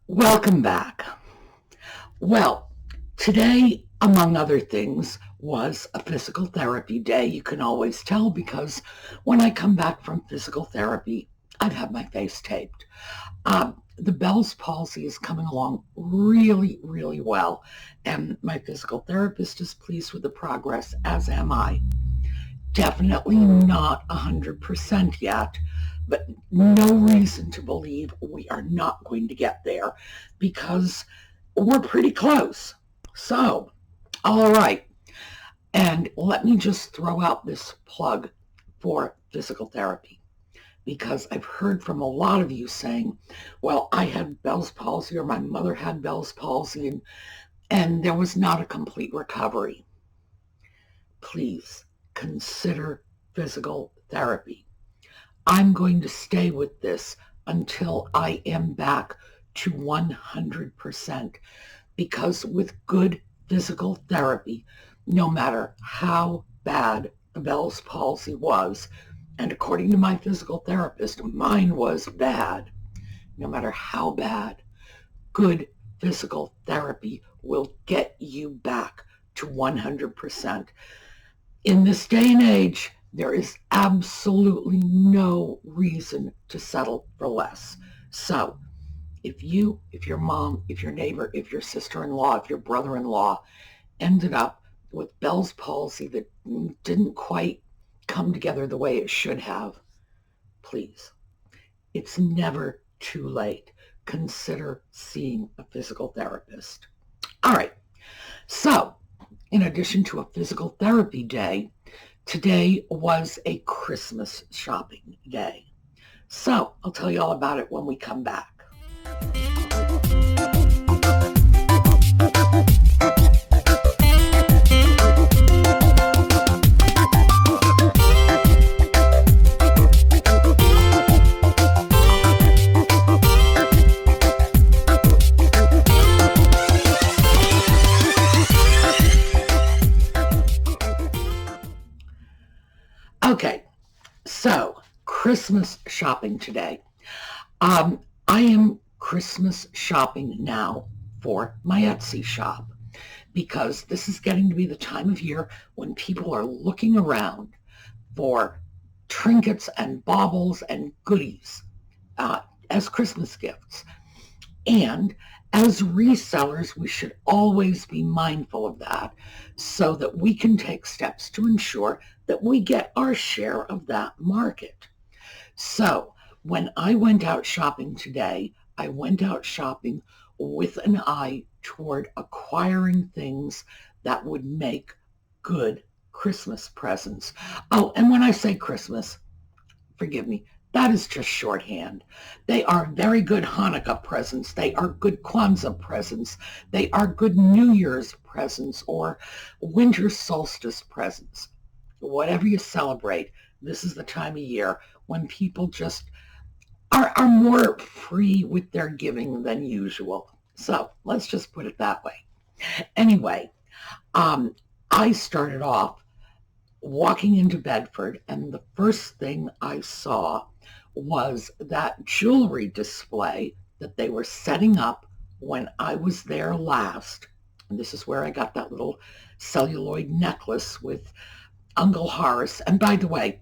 Welcome back. Well, today, among other things, was a physical therapy day. You can always tell because when I come back from physical therapy, I've had my face taped. The Bell's palsy is coming along really, really well, and my physical therapist is pleased with the progress, as am I. Definitely not 100% yet, but no reason to believe we are not going to get there because we're pretty close. So, all right. And let me just throw out this plug for physical therapy because I've heard from a lot of you saying, well, I had Bell's palsy or my mother had Bell's palsy and there was not a complete recovery. Please consider physical therapy. I'm going to stay with this until I am back to 100% because with good physical therapy, no matter how bad the Bell's palsy was, and according to my physical therapist, mine was bad, no matter how bad, good physical therapy will get you back to 100%. In this day and age, there is absolutely no reason to settle for less. So if you, if your mom, if your neighbor, if your sister-in-law, if your brother-in-law ended up with Bell's palsy that didn't quite come together the way it should have, please, it's never too late. Consider seeing a physical therapist. All right. So in addition to a physical therapy day, today was a Christmas shopping day. So I'll tell you all about it when we come back. Okay, so Christmas shopping today. I am Christmas shopping now for my Etsy shop because this is getting to be the time of year when people are looking around for trinkets and baubles and goodies as Christmas gifts. And as resellers, we should always be mindful of that so that we can take steps to ensure that we get our share of that market. So when I went out shopping today, I went out shopping with an eye toward acquiring things that would make good Christmas presents. Oh, and when I say Christmas, forgive me, that is just shorthand. They are very good Hanukkah presents. They are good Kwanzaa presents. They are good New Year's presents or winter solstice presents. Whatever you celebrate, this is the time of year when people just are more free with their giving than usual. So let's just put it that way. Anyway, I started off walking into Bedford, and the first thing I saw was that jewelry display that they were setting up when I was there last. And this is where I got that little celluloid necklace with Uncle Horace. And by the way,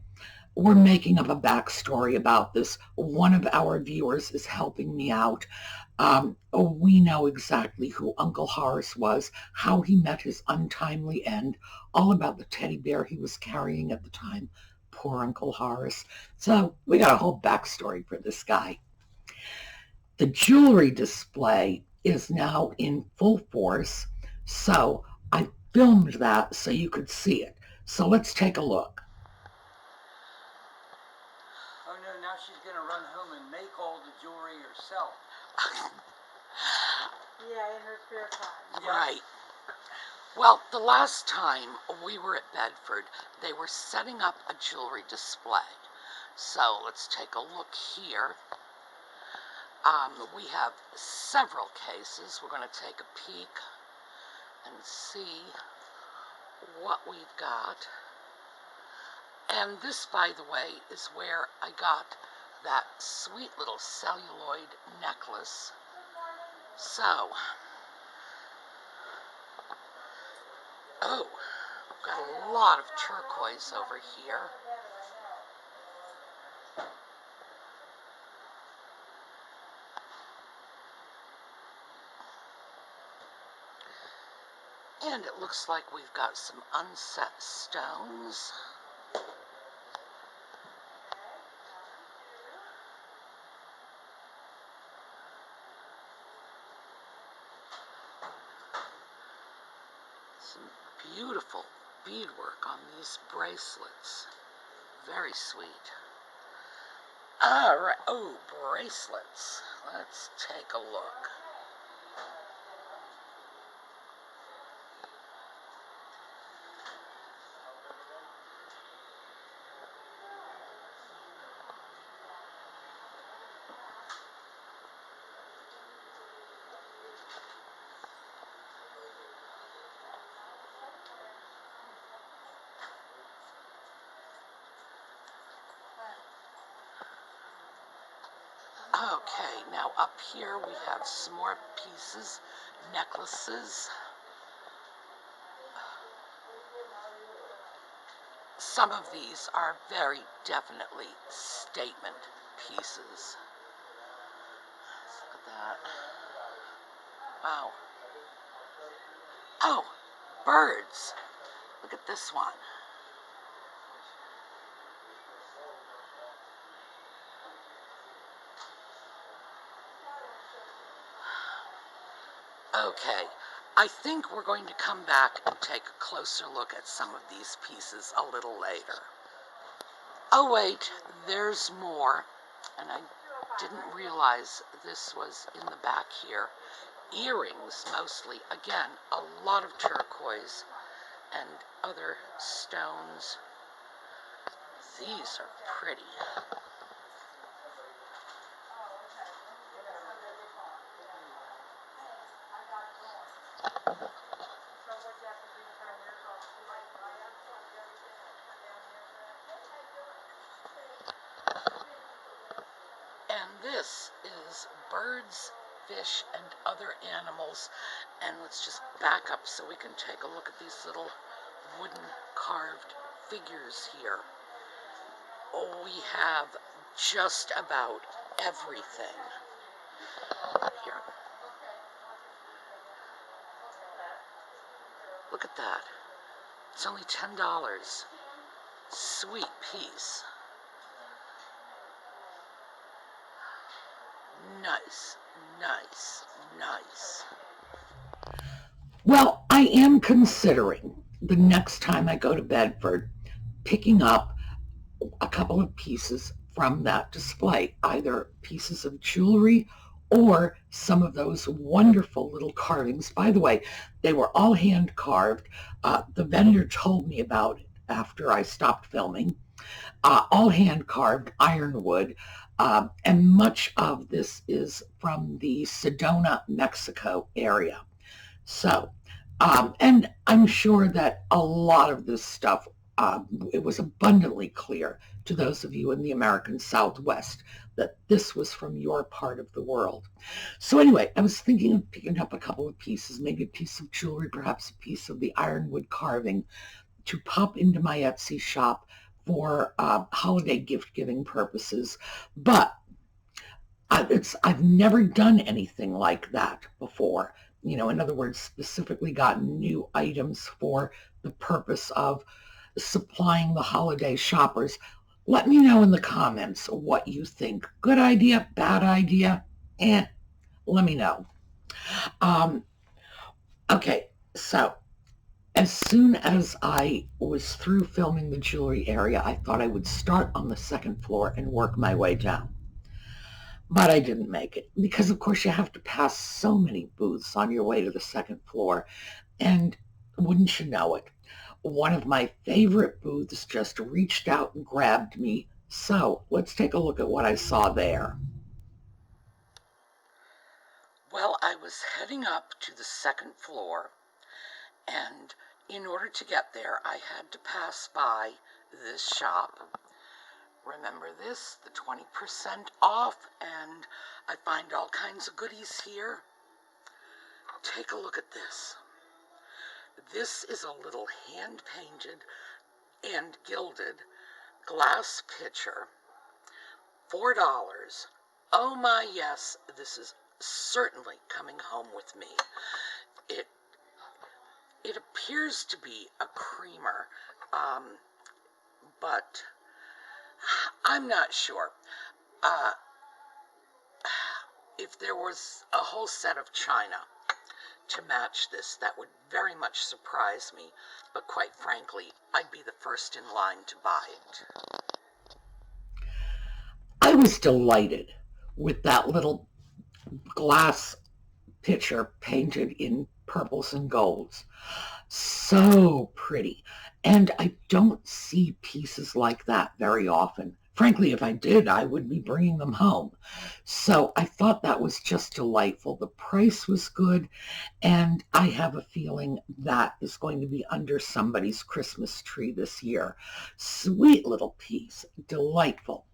we're making up a backstory about this. One of our viewers is helping me out. We know exactly who Uncle Horace was, how he met his untimely end, all about the teddy bear he was carrying at the time. Poor Uncle Horace. So we got a whole backstory for this guy. The jewelry display is now in full force, so I filmed that so you could see it. So let's take a look. Oh no, now she's going to run home and make all the jewelry herself. Yeah, in her spare time. Yeah. Right. Well, the last time we were at Bedford, they were setting up a jewelry display. So let's take a look here. We have several cases. We're going to take a peek and see what we've got. And this, by the way, is where I got that sweet little celluloid necklace So, oh, we've got a lot of turquoise over here. And it looks like we've got some unset stones. Some beautiful beadwork on these bracelets. Very sweet. All right, oh, bracelets. Let's take a look. Okay, now up here we have some more pieces, necklaces. Some of these are very definitely statement pieces. Look at that. Wow. Oh, birds. Look at this one. Okay, I think we're going to come back and take a closer look at some of these pieces a little later. Oh wait, there's more, and I didn't realize this was in the back here. Earrings, mostly. Again, a lot of turquoise and other stones. These are pretty. And this is birds, fish, and other animals. And let's just back up so we can take a look at these little wooden carved figures here. Oh, we have just about everything here. Look at that. It's only $10. Sweet piece. Nice, nice, nice. Well, I am considering the next time I go to Bedford picking up a couple of pieces from that display, either pieces of jewelry or some of those wonderful little carvings. By the way, they were all hand carved. The vendor told me about it after I stopped filming. All hand carved ironwood. And much of this is from the Sedona, Mexico area. So, and I'm sure that a lot of this stuff, it was abundantly clear to those of you in the American Southwest that this was from your part of the world. So anyway, I was thinking of picking up a couple of pieces, maybe a piece of jewelry, perhaps a piece of the ironwood carving to pop into my Etsy shop for holiday gift-giving purposes. But I've never done anything like that before. You know, in other words, specifically gotten new items for the purpose of supplying the holiday shoppers. Let me know in the comments what you think. Good idea, bad idea? Let me know. Okay, so as soon as I was through filming the jewelry area, I thought I would start on the second floor and work my way down. But I didn't make it because, of course, you have to pass so many booths on your way to the second floor. And wouldn't you know it, one of my favorite booths just reached out and grabbed me. So let's take a look at what I saw there. Well, I was heading up to the second floor, and in order to get there, I had to pass by this shop. Remember this, the 20% off, and I find all kinds of goodies here. take a look at this. This is a little hand-painted and gilded glass pitcher. $4. Oh my, yes, this is certainly coming home with me. It appears to be a creamer, but I'm not sure. If there was a whole set of china to match this, that would very much surprise me, but quite frankly, I'd be the first in line to buy it. I was delighted with that little glass pitcher painted in purples and golds. So pretty. And I don't see pieces like that very often. Frankly, if I did, I would be bringing them home. So I thought that was just delightful. The price was good, and I have a feeling that is going to be under somebody's Christmas tree this year. Sweet little piece, delightful.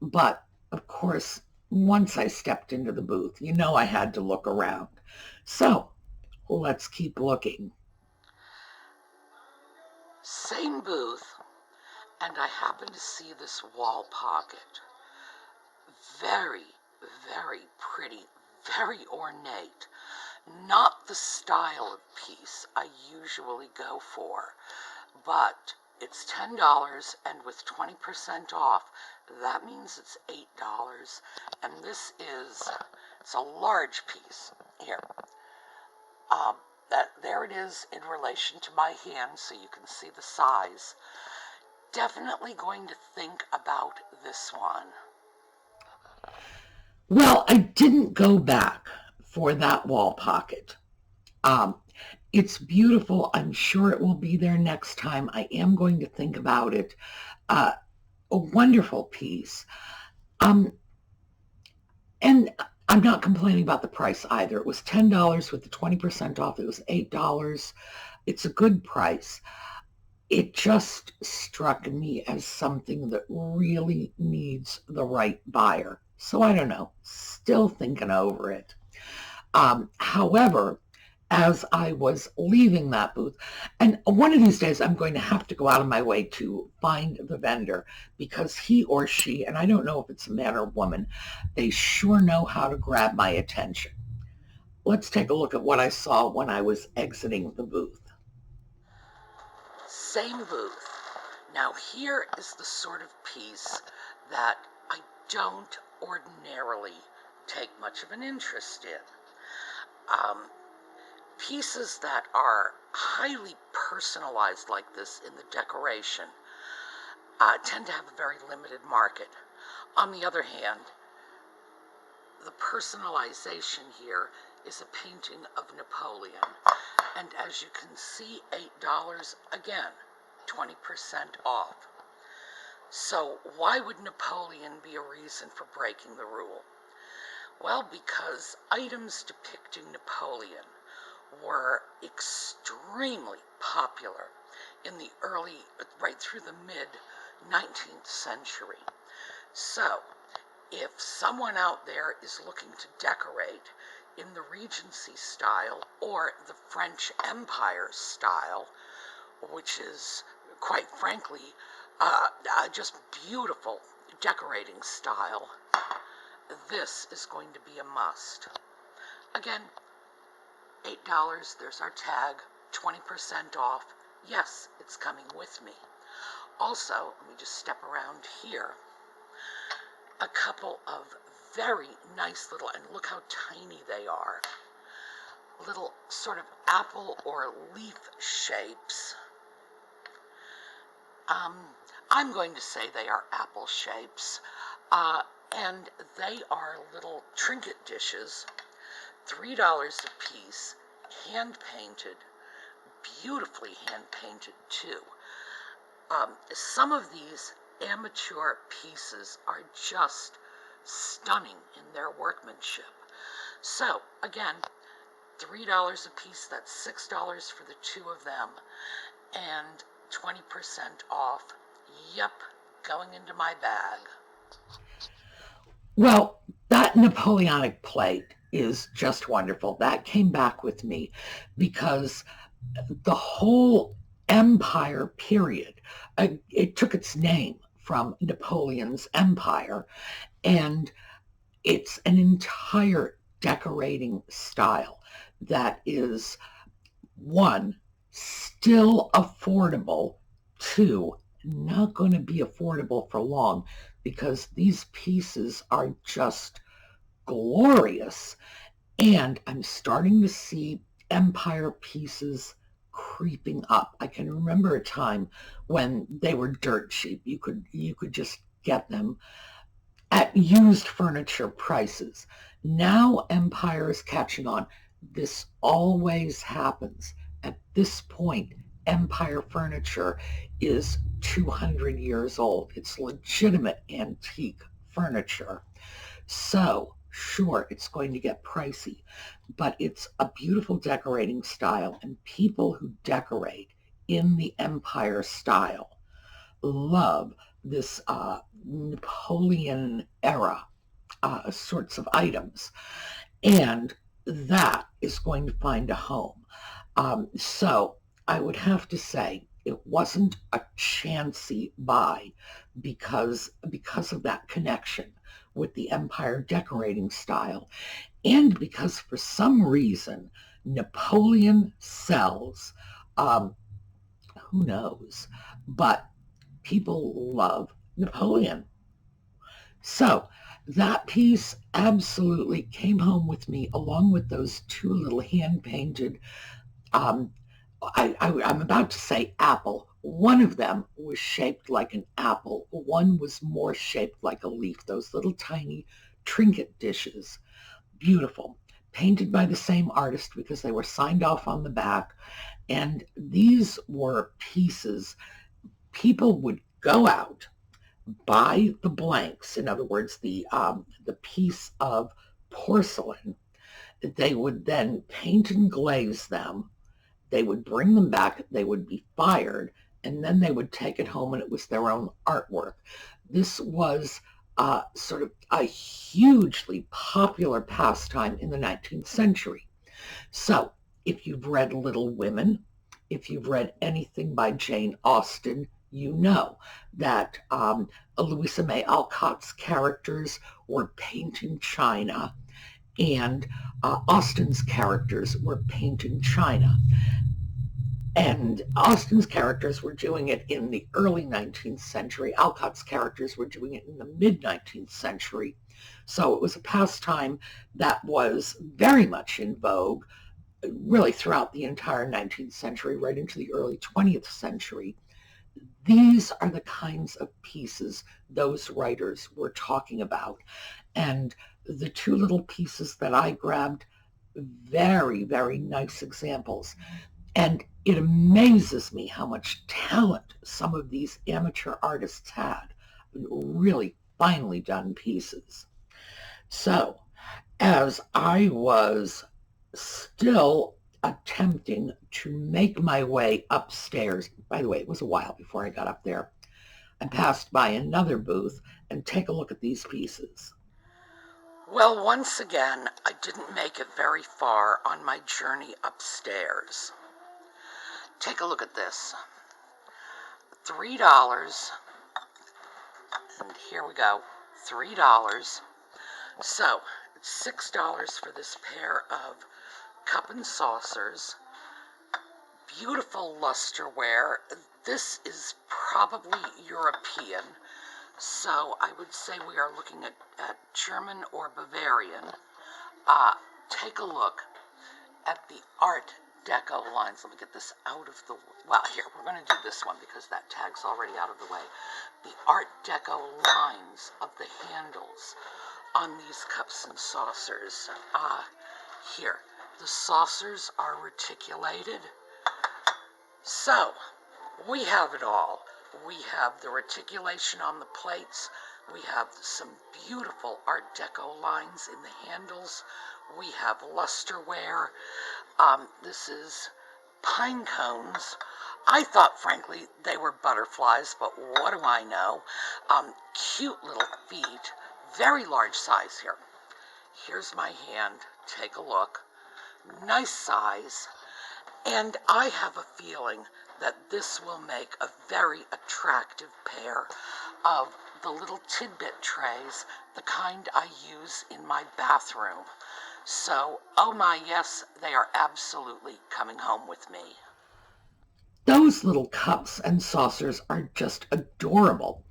But, of course, once I stepped into the booth, you know I had to look around. So, let's keep looking. Same booth, and I happen to see this wall pocket. Very, very pretty, very ornate. Not the style of piece I usually go for, but it's $10, and with 20% off, that means it's $8, and it's a large piece. Here. There it is in relation to my hand, so you can see the size. Definitely going to think about this one. Well, I didn't go back for that wall pocket. It's beautiful. I'm sure it will be there next time. I am going to think about it. A wonderful piece. And I'm not complaining about the price either. It was $10 with the 20% off. It was $8. It's a good price. It just struck me as something that really needs the right buyer. So I don't know, still thinking over it. However, as I was leaving that booth, and one of these days I'm going to have to go out of my way to find the vendor, because he or she, and I don't know if it's a man or woman, they sure know how to grab my attention. Let's take a look at what I saw when I was exiting the booth. Same booth. Now here is the sort of piece that I don't ordinarily take much of an interest in. Pieces that are highly personalized like this in the decoration tend to have a very limited market. On the other hand, the personalization here is a painting of Napoleon. And as you can see, $8, again, 20% off. So why would Napoleon be a reason for breaking the rule? Well, because items depicting Napoleon were extremely popular in the right through the mid-19th century. So, if someone out there is looking to decorate in the Regency style or the French Empire style, which is, quite frankly, just beautiful decorating style, this is going to be a must. Again, $8, there's our tag, 20% off. Yes, it's coming with me. Also, let me just step around here. A couple of very nice little, and look how tiny they are, little sort of apple or leaf shapes. I'm going to say they are apple shapes, and they are little trinket dishes, $3 a piece, hand-painted, beautifully hand-painted too. Some of these amateur pieces are just stunning in their workmanship. So, again, $3 a piece, that's $6 for the two of them, and 20% off. Yep, going into my bag. Well, that Napoleonic plate is just wonderful. That came back with me because the whole empire period, it took its name from Napoleon's empire, and it's an entire decorating style that is, one, still affordable, two, not going to be affordable for long because these pieces are just glorious. And I'm starting to see empire pieces creeping up. I can remember a time when they were dirt cheap. You could just get them at used furniture prices. Now empire is catching on. This always happens. At this point, empire furniture is 200 years old. It's legitimate antique furniture. So, sure, it's going to get pricey, but it's a beautiful decorating style, and people who decorate in the empire style love this Napoleon era sorts of items, and that is going to find a home. So I would have to say it wasn't a chancy buy because of that connection with the empire decorating style, and because for some reason Napoleon sells. Who knows? But people love Napoleon. So that piece absolutely came home with me, along with those two little hand-painted, I'm about to say apple. One of them was shaped like an apple. One was more shaped like a leaf, those little tiny trinket dishes. Beautiful. Painted by the same artist because they were signed off on the back. And these were pieces people would go out, buy the blanks, in other words, the piece of porcelain. They would then paint and glaze them. They would bring them back. They would be fired, and then they would take it home, and it was their own artwork. This was sort of a hugely popular pastime in the 19th century. So if you've read Little Women, if you've read anything by Jane Austen, you know that Louisa May Alcott's characters were painting china, and Austen's characters were painting china. And Austen's characters were doing it in the early 19th century. Alcott's characters were doing it in the mid-19th century. So it was a pastime that was very much in vogue, really throughout the entire 19th century, right into the early 20th century. These are the kinds of pieces those writers were talking about. And the two little pieces that I grabbed, very, very nice examples. And it amazes me how much talent some of these amateur artists had. Really finely done pieces. So, as I was still attempting to make my way upstairs, by the way, it was a while before I got up there, I passed by another booth, and take a look at these pieces. Well, once again, I didn't make it very far on my journey upstairs. Take a look at this. $3, and here we go, $3. So, it's $6 for this pair of cup and saucers. Beautiful lusterware. This is probably European, so I would say we are looking at German or Bavarian. Take a look at the Art Deco lines. Let me get this out of the, well, here, we're going to do this one because that tag's already out of the way. The Art Deco lines of the handles on these cups and saucers. Here, the saucers are reticulated. So, we have it all. We have the reticulation on the plates. We have some beautiful Art Deco lines in the handles. We have lusterware. This is pine cones. I thought, frankly, they were butterflies, but what do I know? Cute little feet. Very large size here. Here's my hand take a look. Nice size. And I have a feeling that this will make a very attractive pair of the little tidbit trays, the kind I use in my bathroom. So, oh my, yes, they are absolutely coming home with me. Those little cups and saucers are just adorable.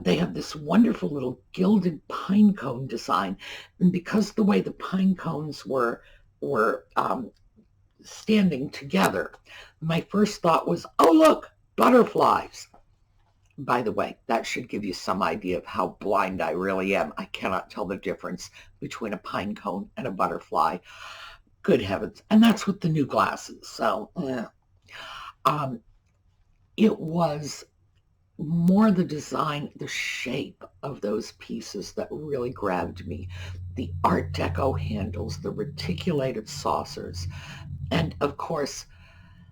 They have this wonderful little gilded pine cone design. And because the way the pine cones were standing together, my first thought was, oh, look, butterflies. By the way, that should give you some idea of how blind I really am. I cannot tell the difference between a pine cone and a butterfly. Good heavens. And that's with the new glasses. So, it was more the design, the shape of those pieces that really grabbed me. The Art Deco handles, the reticulated saucers, and of course,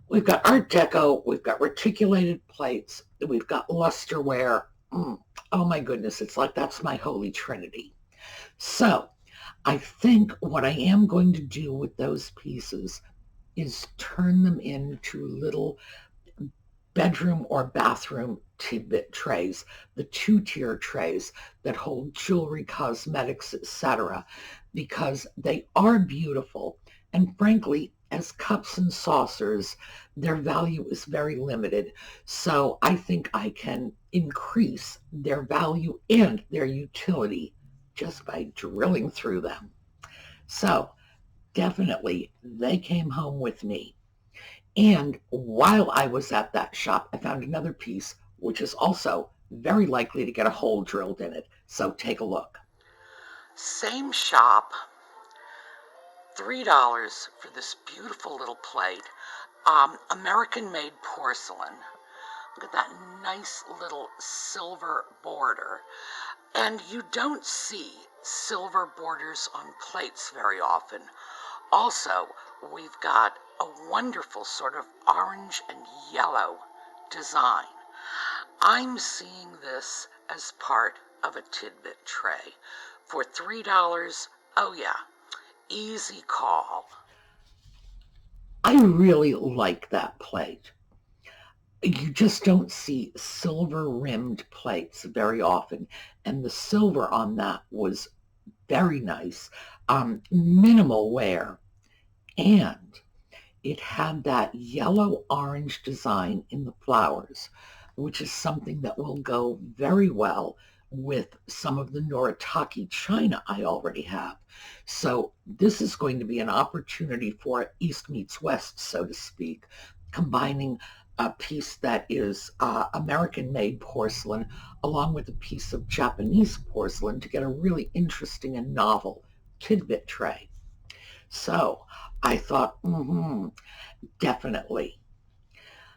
we've got Art Deco, we've got reticulated plates, we've got lusterware. Oh my goodness, it's like that's my holy trinity. So I think what I am going to do with those pieces is turn them into little bedroom or bathroom tidbit trays, the two-tier trays that hold jewelry, cosmetics, etc., because they are beautiful. And frankly, as cups and saucers, their value is very limited. So I think I can increase their value and their utility just by drilling through them. So definitely, they came home with me. And while I was at that shop, I found another piece, which is also very likely to get a hole drilled in it. So take a look. Same shop, $3 for this beautiful little plate, American-made porcelain. Look at that nice little silver border. And you don't see silver borders on plates very often. Also, we've got a wonderful sort of orange and yellow design. I'm seeing this as part of a tidbit tray. For $3, oh yeah, easy call. I really like that plate. You just don't see silver-rimmed plates very often, and the silver on that was very nice. Minimal wear, and it had that yellow-orange design in the flowers, which is something that will go very well with some of the Noritake china I already have. So this is going to be an opportunity for East meets West, so to speak, combining a piece that is American-made porcelain along with a piece of Japanese porcelain to get a really interesting and novel tidbit tray. So I thought, definitely.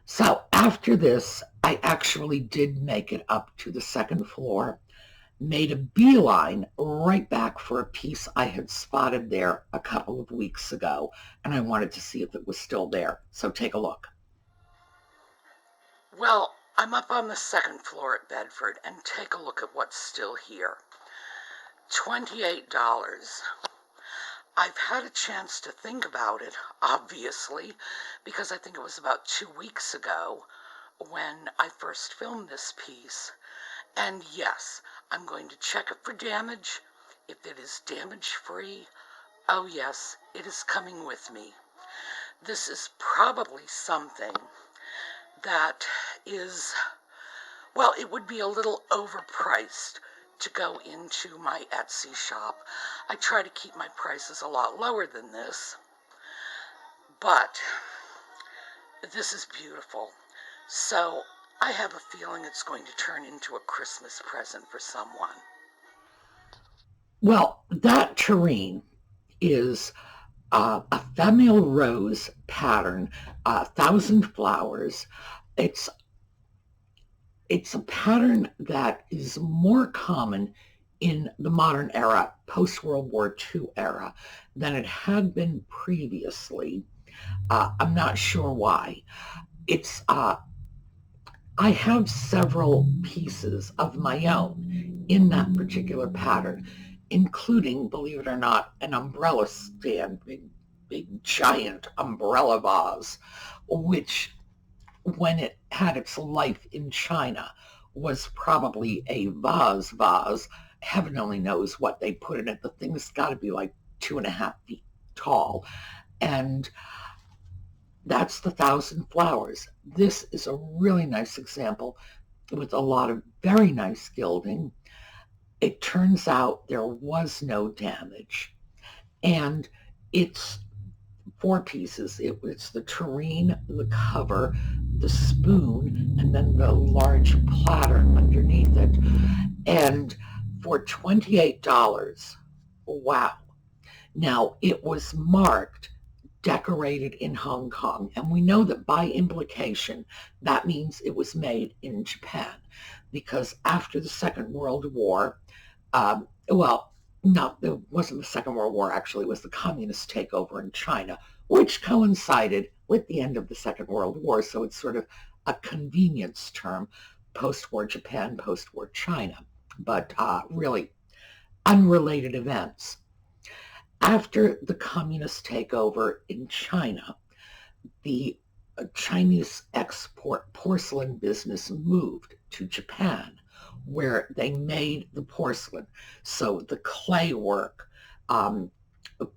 So after this, I actually did make it up to the second floor, made a beeline right back for a piece I had spotted there a couple of weeks ago, and I wanted to see if it was still there. So take a look. Well, I'm up on the second floor at Bedford, and take a look at what's still here. $28. I've had a chance to think about it, obviously, because I think it was about 2 weeks ago when I first filmed this piece. And yes, I'm going to check it for damage. If it is damage-free, oh yes, it is coming with me. This is probably something that is, well, it would be a little overpriced to go into my Etsy shop. I try to keep my prices a lot lower than this, but this is beautiful. So I have a feeling it's going to turn into a Christmas present for someone. Well, that terrine is a famille rose pattern, 1,000 flowers. It's a pattern that is more common in the modern era, post-World War II era, than it had been previously. I'm not sure why. It's I have several pieces of my own in that particular pattern, including, believe it or not, an umbrella stand, big giant umbrella vase, which when it had its life in China was probably a vase. Heaven only knows what they put in it. The thing's got to be like 2.5 feet tall. And that's the Thousand Flowers. This is a really nice example with a lot of very nice gilding. It turns out there was no damage. And it's 4 pieces. It's the terrine, the cover, the spoon, and then the large platter underneath it. And for $28, wow. Now, it was marked decorated in Hong Kong, and we know that by implication that means it was made in Japan, because after the Second World War, well, no, it wasn't the Second World War, actually. It was the communist takeover in China, which coincided with the end of the Second World War, so it's sort of a convenience term, post-war Japan, post-war China, but really unrelated events. After the communist takeover in China, the Chinese export porcelain business moved to Japan, where they made the porcelain. So the clay work,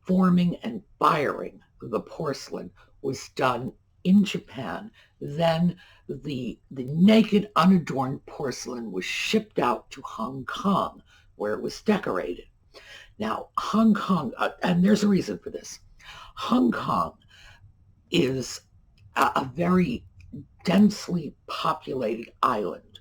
forming and firing the porcelain was done in Japan. Then the naked, unadorned porcelain was shipped out to Hong Kong, where it was decorated. Now, Hong Kong, and there's a reason for this. Hong Kong is a very densely populated island.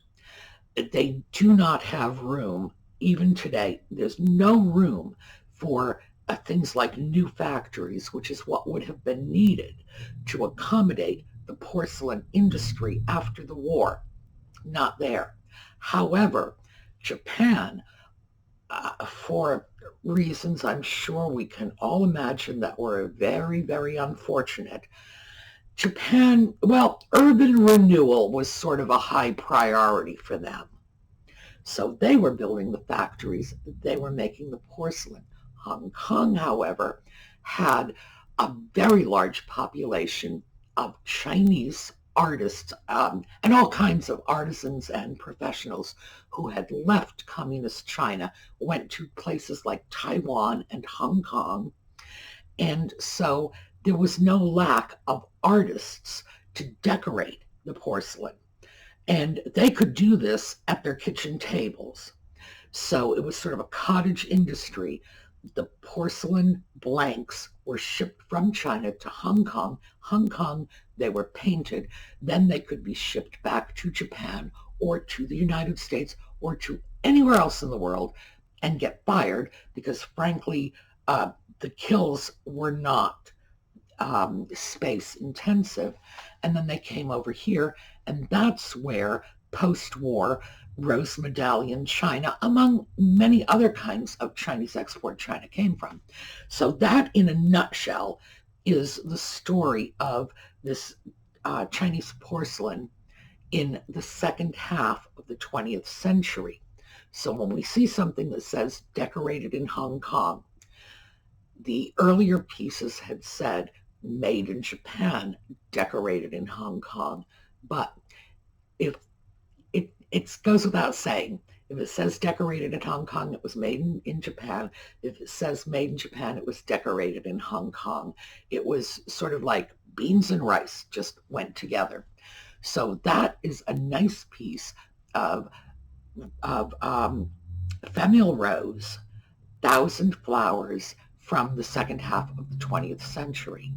They do not have room, even today, there's no room for things like new factories, which is what would have been needed to accommodate the porcelain industry after the war. Not there. However, Japan, for reasons I'm sure we can all imagine that were very, very unfortunate, Japan, well, urban renewal was sort of a high priority for them. So they were building the factories, they were making the porcelain. Hong Kong, however, had a very large population of Chinese artists and all kinds of artisans and professionals who had left communist China, went to places like Taiwan and Hong Kong. And so there was no lack of artists to decorate the porcelain. And they could do this at their kitchen tables. So it was sort of a cottage industry. The porcelain blanks were shipped from China to Hong Kong. Hong Kong, they were painted. Then they could be shipped back to Japan or to the United States or to anywhere else in the world and get fired because, frankly, the kills were not space intensive. And then they came over here, and that's where post-war Rose Medallion China, among many other kinds of Chinese export China, came from. So that, in a nutshell, is the story of this Chinese porcelain in the second half of the 20th century. So when we see something that says decorated in Hong Kong, the earlier pieces had said made in Japan, decorated in Hong Kong. But if it goes without saying, if it says decorated in Hong Kong, it was made in Japan. If it says made in Japan, it was decorated in Hong Kong. It was sort of like beans and rice just went together. So that is a nice piece of Famille Rose, Thousand Flowers, from the second half of the 20th century.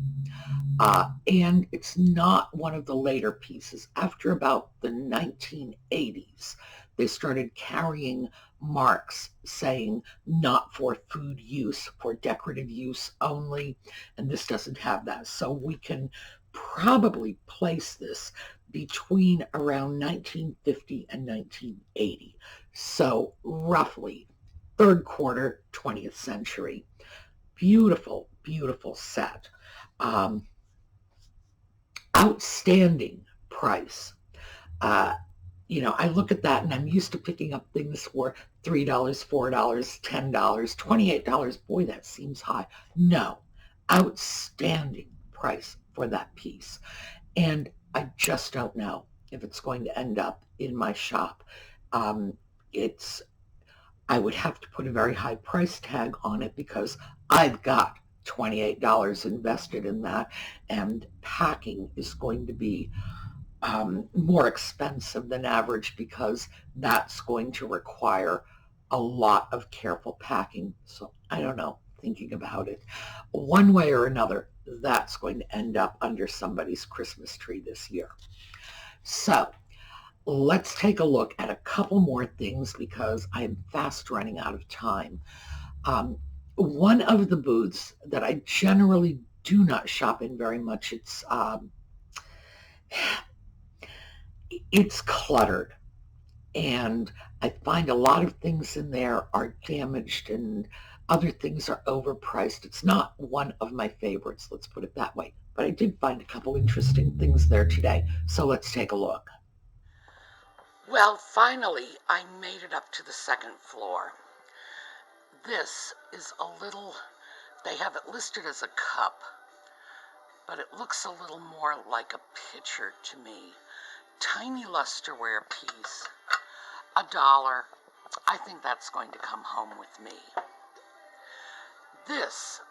And it's not one of the later pieces. After about the 1980s, they started carrying marks saying not for food use, for decorative use only, and this doesn't have that. So we can probably place this between around 1950 and 1980. So roughly third quarter 20th century. Beautiful, beautiful set. Outstanding price. I look at that and I'm used to picking up things for $3, $4, $10, $28. Boy, that seems high. No, outstanding price for that piece. And I just don't know if it's going to end up in my shop. Um, it's I would have to put a very high price tag on it because I've got $28 invested in that, and packing is going to be more expensive than average because that's going to require a lot of careful packing. So I don't know, thinking about it. One way or another, that's going to end up under somebody's Christmas tree this year. So let's take a look at a couple more things because I'm fast running out of time. One of the booths that I generally do not shop in very much, it's cluttered, and I find a lot of things in there are damaged and other things are overpriced. It's not one of my favorites, let's put it that way, but I did find a couple interesting things there today, so let's take a look. Well, finally, I made it up to the second floor. This is a little, they have it listed as a cup, but it looks a little more like a pitcher to me. Tiny lusterware piece, $1. I think that's going to come home with me. This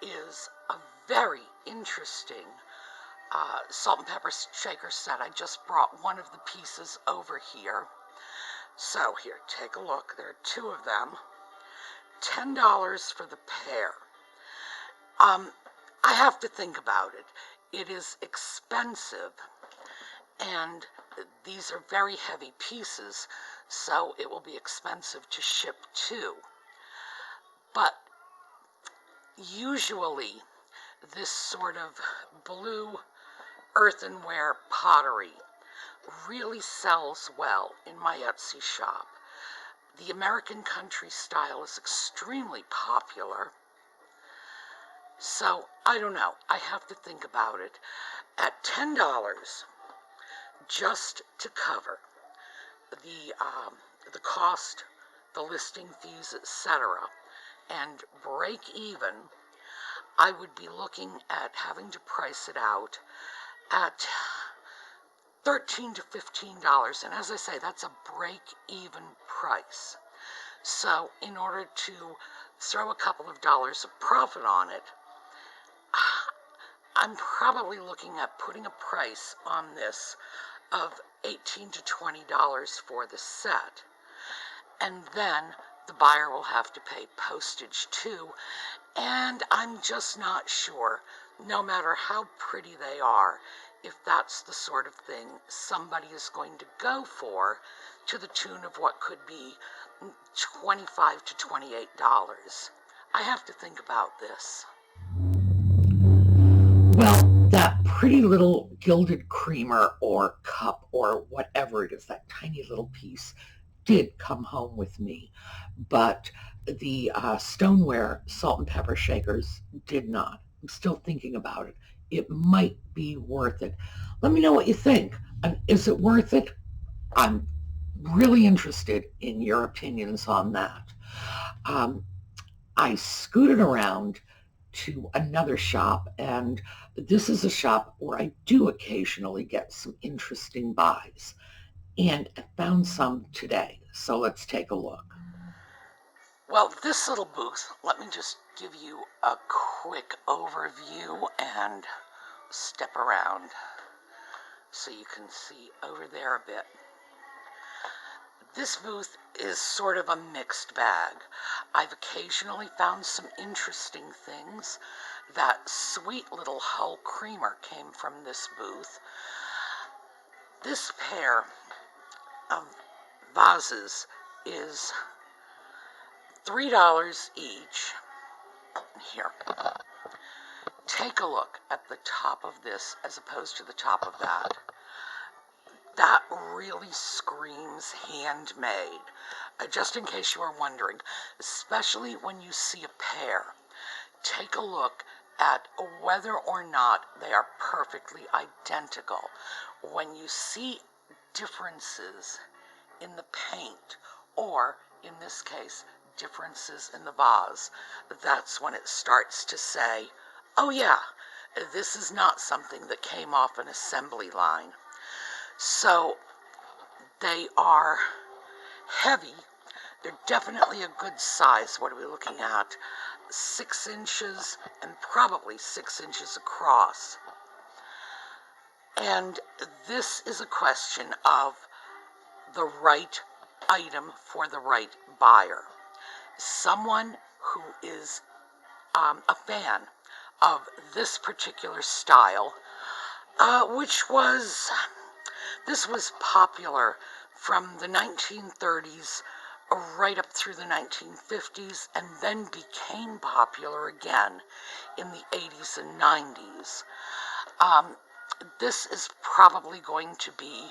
is a very interesting salt and pepper shaker set. I just brought one of the pieces over here. So here, take a look. There are two of them. $10 for the pair. I have to think about it. It is expensive, and these are very heavy pieces, so it will be expensive to ship too. But usually this sort of blue earthenware pottery really sells well in my Etsy shop. The American country style is extremely popular. So, I don't know. I have to think about it. At $10, just to cover the cost, the listing fees, etc., and break even, I would be looking at having to price it out at $13 to $15. And as I say, that's a break-even price. So in order to throw a couple of dollars of profit on it, I'm probably looking at putting a price on this of $18 to $20 for the set. And then the buyer will have to pay postage too. And I'm just not sure, no matter how pretty they are, if that's the sort of thing somebody is going to go for to the tune of what could be $25 to $28. I have to think about this. Well, that pretty little gilded creamer or cup or whatever it is, that tiny little piece, did come home with me, but the Stoneware salt and pepper shakers did not. I'm still thinking about it. It might be worth it. Let me know what you think. Is it worth it? I'm really interested in your opinions on that. I scooted around to another shop, and this is a shop where I do occasionally get some interesting buys, and I found some today, so let's take a look. Well, this little booth, let me just give you a quick overview and step around so you can see over there a bit. This booth is sort of a mixed bag. I've occasionally found some interesting things. That sweet little Hull creamer came from this booth. This pair of vases is $3 each. Here, take a look at the top of this as opposed to the top of that. That really screams handmade. Just in case you are wondering, especially when you see a pair, take a look at whether or not they are perfectly identical. When you see differences in the paint, or in this case, differences in the vase, that's when it starts to say, oh yeah, this is not something that came off an assembly line. So they are heavy. They're definitely a good size. What are we looking at? 6 inches and probably 6 inches across. And this is a question of the right item for the right buyer. Someone who is a fan of this particular style, this was popular from the 1930s right up through the 1950s, and then became popular again in the 80s and 90s. This is probably going to be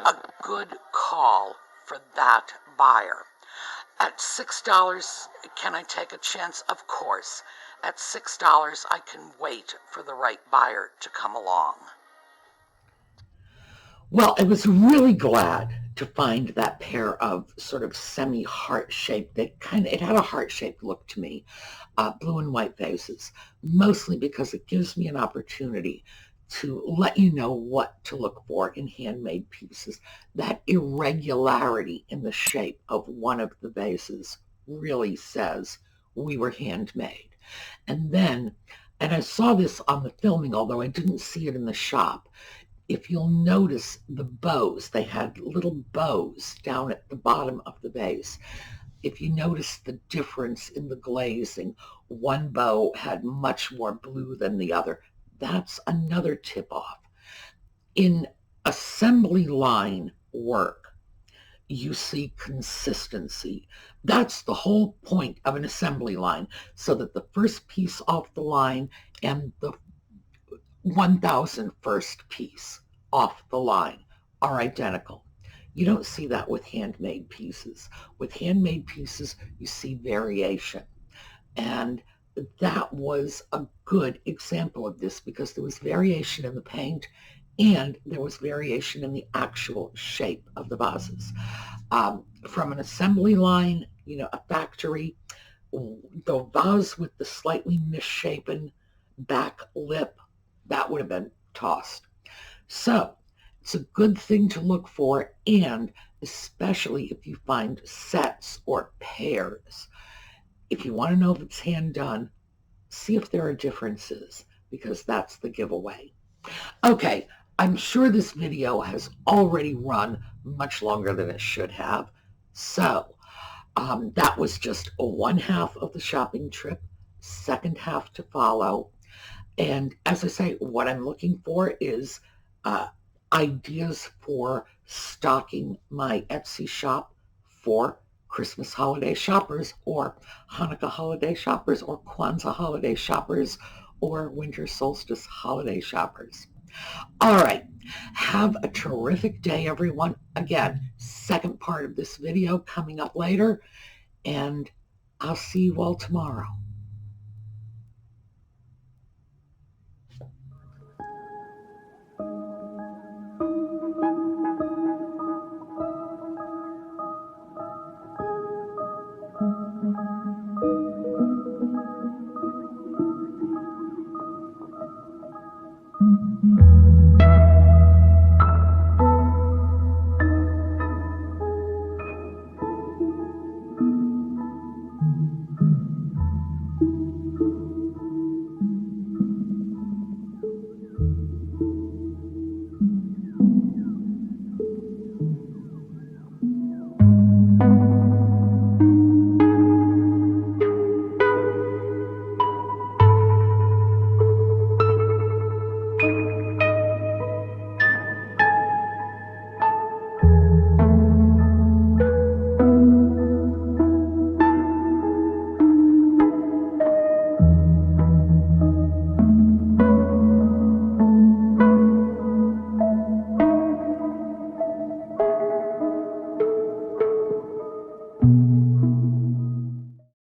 a good call for that buyer. At $6, can I take a chance? Of course. At $6, I can wait for the right buyer to come along. Well, I was really glad to find that pair of sort of semi-heart-shaped, it had a heart-shaped look to me, blue and white vases, mostly because it gives me an opportunity to let you know what to look for in handmade pieces. That irregularity in the shape of one of the vases really says we were handmade. And I saw this on the filming, although I didn't see it in the shop. If you'll notice the bows, they had little bows down at the bottom of the vase. If you notice the difference in the glazing, one bow had much more blue than the other. That's another tip-off. In assembly line work, you see consistency. That's the whole point of an assembly line, so that the first piece off the line and the 1,001st piece off the line are identical. You don't see that with handmade pieces. With handmade pieces, you see variation. And that was a good example of this, because there was variation in the paint and there was variation in the actual shape of the vases. From an assembly line, a factory, the vase with the slightly misshapen back lip, that would have been tossed. So it's a good thing to look for, and especially if you find sets or pairs. If you want to know if it's hand done, see if there are differences, because that's the giveaway. Okay, I'm sure this video has already run much longer than it should have. So that was just one half of the shopping trip, second half to follow. And as I say, what I'm looking for is ideas for stocking my Etsy shop for Christmas holiday shoppers, or Hanukkah holiday shoppers, or Kwanzaa holiday shoppers, or winter solstice holiday shoppers. All right, have a terrific day, everyone. Again, second part of this video coming up later, and I'll see you all tomorrow. Mm-hmm.